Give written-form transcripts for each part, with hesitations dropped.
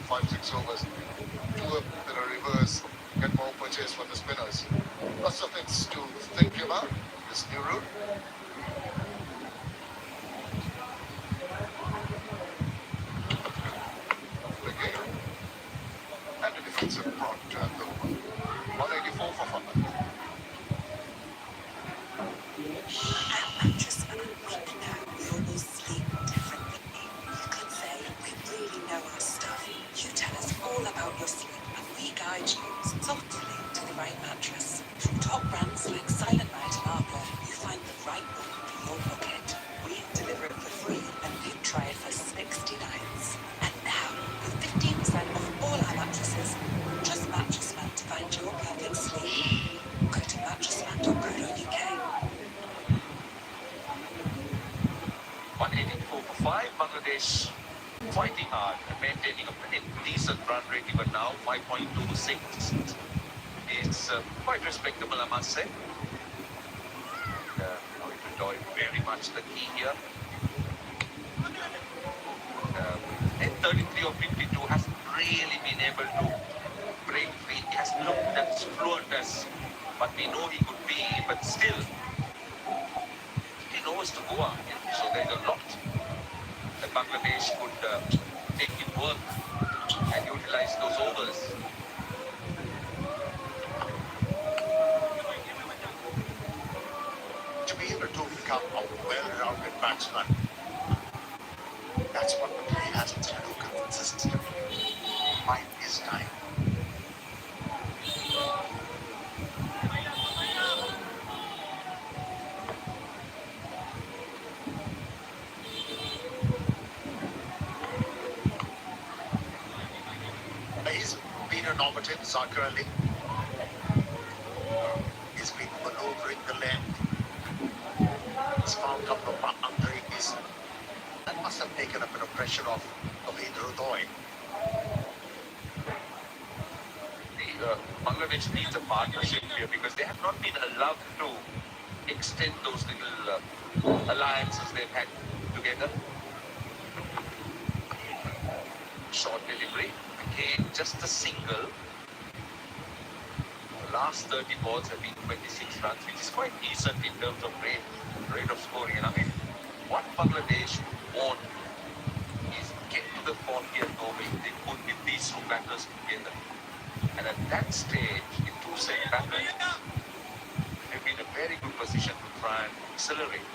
5-6 overs. Two of the reverse get more purchase for the spinners. Lots of things to think about this new rule. The game and the defensive prod turned over. 184 for fun. Mattress man, we know you will sleep differently. You could say we really know our stuff. You tell us all about your sleep and we guide you softly to the right mattress. From top brands like Silent Night and Arbor, you find the right one for your pocket. We deliver it for free and you try it for 60 nights. And now, with 15% off all our mattresses, trust Mattress Man to find your perfect sleep. Go to mattressman.co.uk. 184 for 5. Bangladesh fighting hard and maintaining a pretty decent run rate even now. 5.26. It's quite respectable, I must say. We enjoy very much the key here. And 33 or 52 hasn't really been able to break free. He has looked as fluent as but we know he could be, but still he knows to go out. So there's a lot that Bangladesh could take in work and utilize those overs. To be able to become a well-rounded batsman, that's what the play has to do consistently. Find his time. He's been innovative, Zakir Ali. He's been maneuvering the length. He's found up the boundaries. That must have taken a bit of pressure off of Hidrodoy. Bangladesh needs a partnership here because they have not been allowed to extend those little alliances they've had together. Short delivery. Again, just a single. The last 30 balls have been 26 runs, which is quite decent in terms of rate of scoring. And I mean, what Bangladesh want is get to the 40th over if they put with these two batters together. And at that stage, in two set batters, they've been in a very good position to try and accelerate.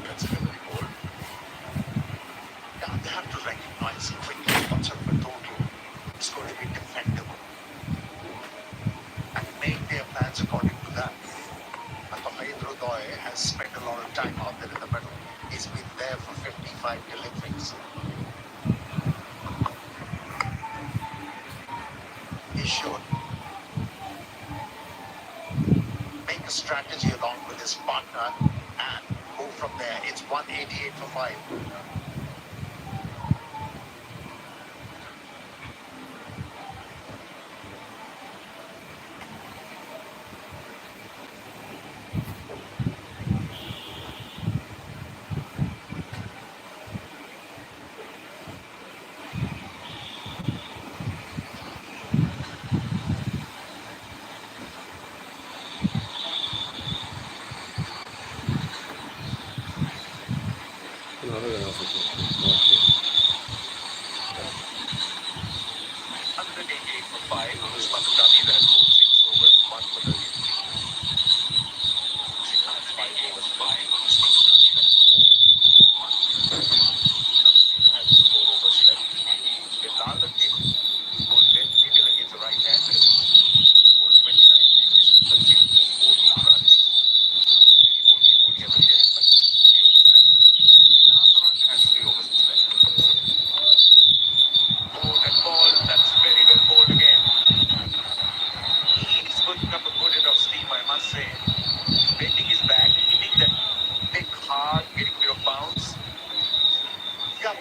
That's heavily bowled. Yeah, they have to recognize quickly what sort of a total is going to be defendable and make their plans according to that. And Hidrodoy has spent a lot of time out there in the middle. He's been there for 55 deliveries. He should make a strategy along with his partner and move from there. It's 188 for 5.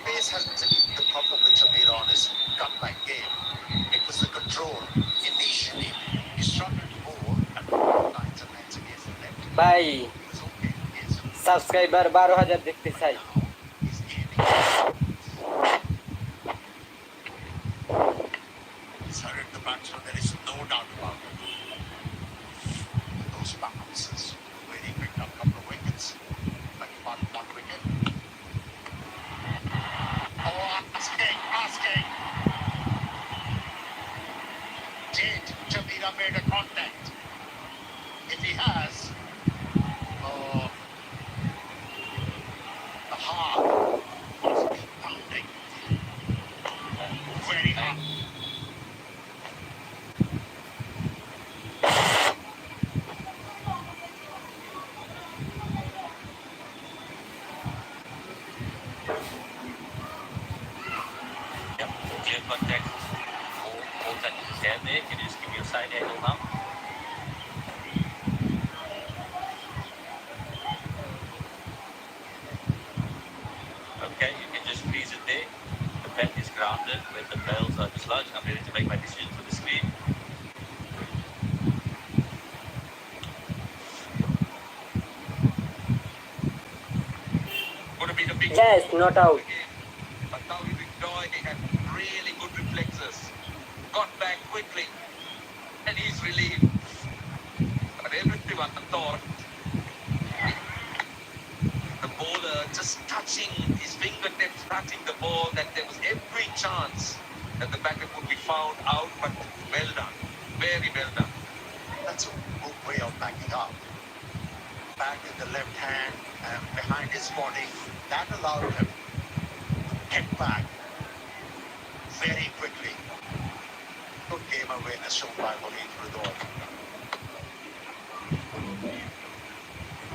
Pace hasn't been the problem with Shabir on his cut-back game. It was the control initially. He struggled to bowl and lines and lines against the left. ভাই He was okay. Yes. Subscriber 12,000 দেখতে চাই। He's gaining. Clear contact. Hold that there. Can you just give me a side angle now? Okay, you can just freeze it there. The pen is grounded when the bells are dislodged. I'm ready to make my decision for the screen. Would have been a big Yes, not out. again. But now you enjoy, he had really good reflexes. Got back quickly. And he's relieved. But everyone thought the bowler just touching his fingertips, touching the ball, that there was every chance that the batter would be found out, but well done. Very well done. That's a good way of backing up. Back in the left hand and behind his body. That allowed him to get back very quickly. Good game awareness shown by Waleed Ridwan.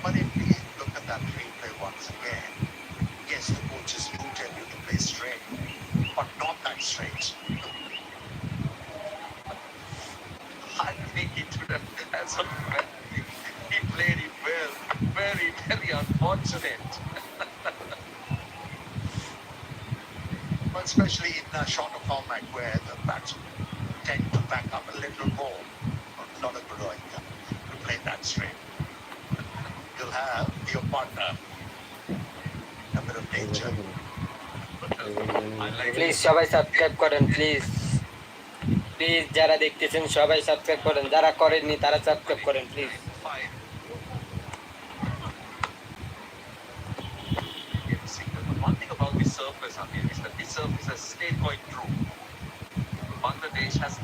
But if we look at that replay once again, yes, the coaches do tell you to play straight, but not that straight. I think he should have, as a he played it well. Very, very unfortunate. But especially in a shorter format where the bats tend to back up a little more. Not a good idea to play that straight. You'll have your partner a bit of danger. I like please সবাই subscribe করেন please please যারা দেখতেছেন সবাই subscribe করেন যারা করেননি তারা subscribe করেন please five. One thing about the surface, Amir, is that the surface has stayed quite true. Bangladesh has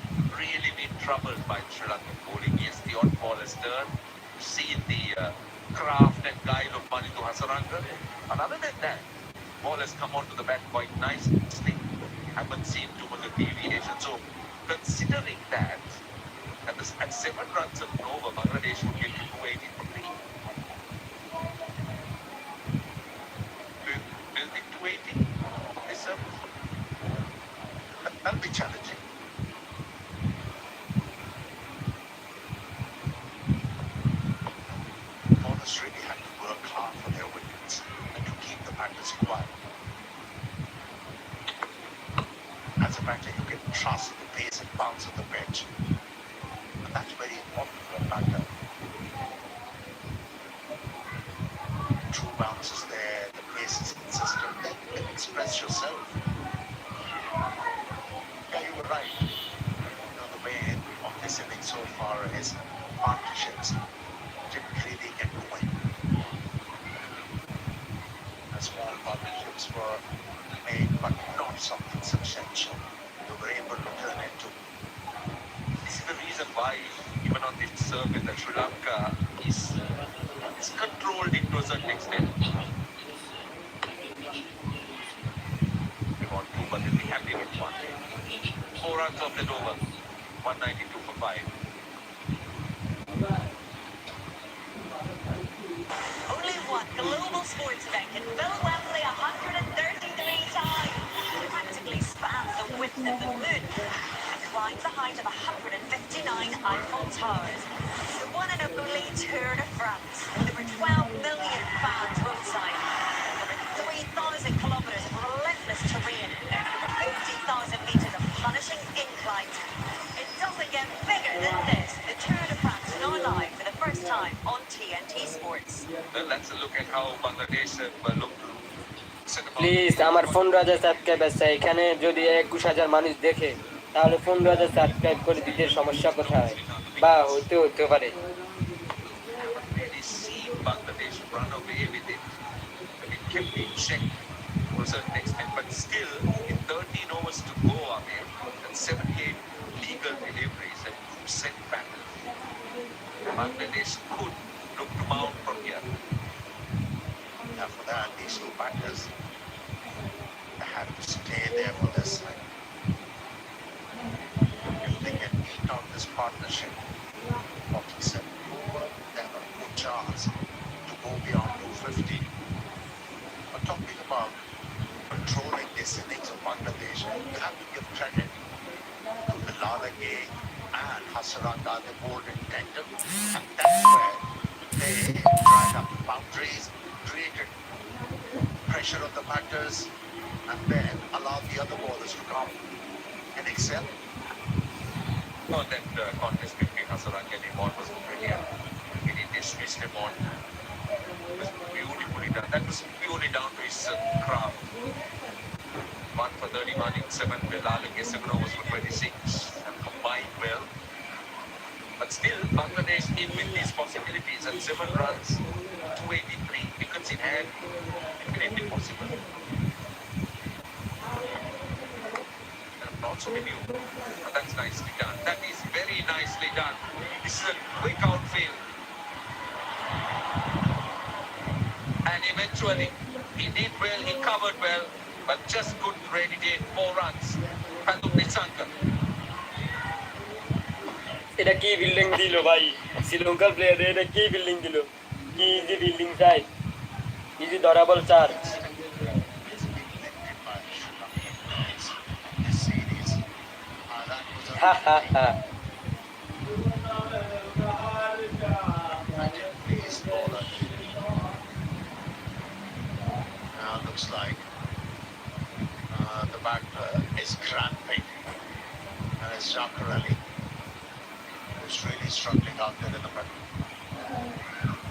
really been troubled by Sri Lankan bowling. Yes, the odd ball has turned. You've seen the craft and guile of Manitu Hasaranga. And other than that, ball has come onto the bat quite nicely. Haven't seen too much of deviation. So, considering that, at 7 runs of an over, Bangladesh would get to 280 for 3. Will the 280 this surface? That'll be challenging. Bowlers really had to work hard for their wickets and to keep the batters quiet. As a batter, you can trust the pace and bounce of the pitch. And that's very important for a batter. True bounces there, the pace is consistent, then you can express yourself. Yeah, you were right. The way of this inning so far is partnerships didn't really get going. The small partnerships were made, but not something substantial. You were able to turn into. This is the reason why, even on this circuit, that Sri Lanka is controlled it to a certain extent. They want 2, but they'll be happy with 1. 4 runs off that over. 192 for 5. Only one global sports event can fill Wembley 133 times. It practically spans the width of the moon and climbs the height of 159 Eiffel Towers. The one and only Tour de France, with over 12 million fans roadside. Over 3,000 kilometres of relentless terrain, over 50,000 metres of punishing inclines. It doesn't get bigger than this. The Tour de France now live for the first time on TNT Sports. Well, let's look at how Bangladesh have looked. Please আমার 15,000 subscribe আছে এখানে যদি 21,000 মানুষ দেখে তাহলে 15,000 subscribe করে দিতে সমস্যা কোথায় বা হতে পারে Haven't really seen Bangladesh run away with it. It kept in check to a certain extent, but still, in 13 overs to go, Amir, and 78 legal deliveries and 2 set battles, Bangladesh could look to mount from here. After that, these two batters have to stay there for this side. If they can eke out this partnership, 47, they have a good chance to go beyond 250. But talking about controlling this this innings of Bangladesh, you have to give credit to Bilalage and Hasaranga, the bold intended. And that's where they dried up the boundaries, created pressure on the batters, and then allowed the other bowlers to come and excel. No, that contest between Hasaranga and Imon was brilliant. He dismissed him on. It was beautifully done. That was purely down to his craft. 1 for 31 in 7, Bilalage 7 overs for 26, and combined well. But still, Bangladesh in with these possibilities at 7 runs, 283 wickets in hand, definitely possible. And also with you, and that's nicely done. That is very nicely done. This is a quick outfield. And eventually, he did well, he covered well, but just couldn't ready 4 runs. Paduk Nisanka. এটা কি building দিল ভাই, শ্রীলঙ্কার player এটা কি building দিল, কি easy building চাই, ইজি ধরাবল চার। It's been lifted by Sri Lankan players this series. That was a Ha Ha Ha. pace bowler. Now looks like the batter is cramping, and it's Shakir Ali who's really struggling out there in the middle.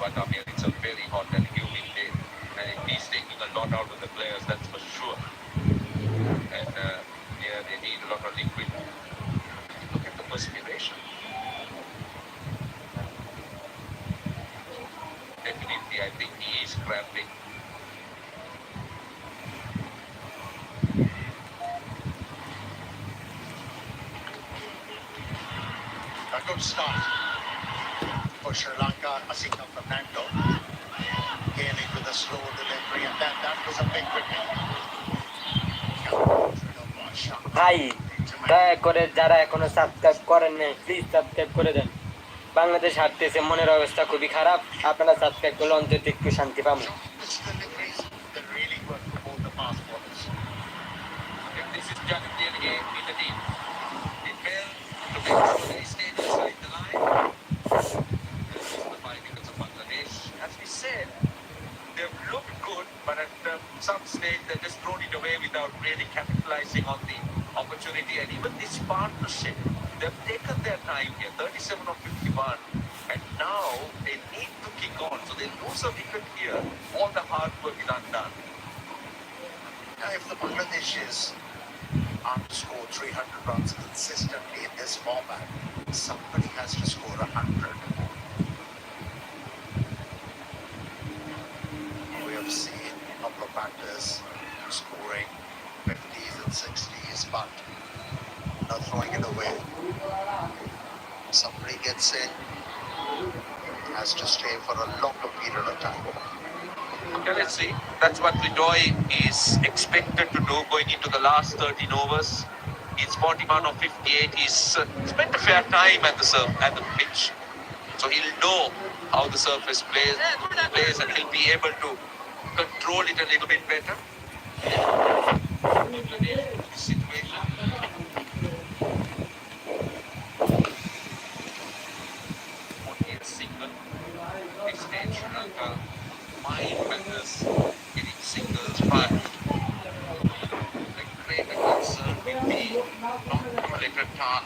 But I mean, it's a very hot and humid day, and he's taking a lot out of the players, that's for sure. And yeah, they need a lot of liquid. Look at the perspiration. Definitely, I think he is cramping. A good start for Sri Lanka. Asika Fernando gaining with a slow delivery, and that was a big wicket. ভাই দয়া করে যারা এখনো subscribe করেন নাই please subscribe করে দেন। বাংলাদেশ হারতেছে, মনের অবস্থা খুবই খারাপ, আপনারা সাবস্ক্রাইব করলে অন্তত একটু শান্তি পাবো। It's deliveries that really work for both the fast bowlers. If this is Jagadil again in the team, it failed to make sure that he stayed inside the line. This is the 5 wickets of Bangladesh. As we said, they've looked good, but at some stage they just thrown it away without really capitalizing on the opportunity. And even this partnership, they've taken their time here, 37 of 51, and now they need to kick on. So they lose a wicket here, all the hard work is undone. Now, if the Bangladeshis are to score 300 runs consistently in this format, somebody has to score 100. We have seen a couple of batters scoring 50s and 60s, but not throwing it away. Somebody gets in, has to stay for a longer period of time. Okay, let's see. That's what Vidoy is expected to do going into the last 13 overs. He's 41 of 58. He's spent a fair time at the pitch, so he'll know how the surface plays, and he'll be able to control it a little bit better. Situation. Only a single. Next stage, Sri Lanka. Fine batters getting singles, but the greater concern will be not to let a part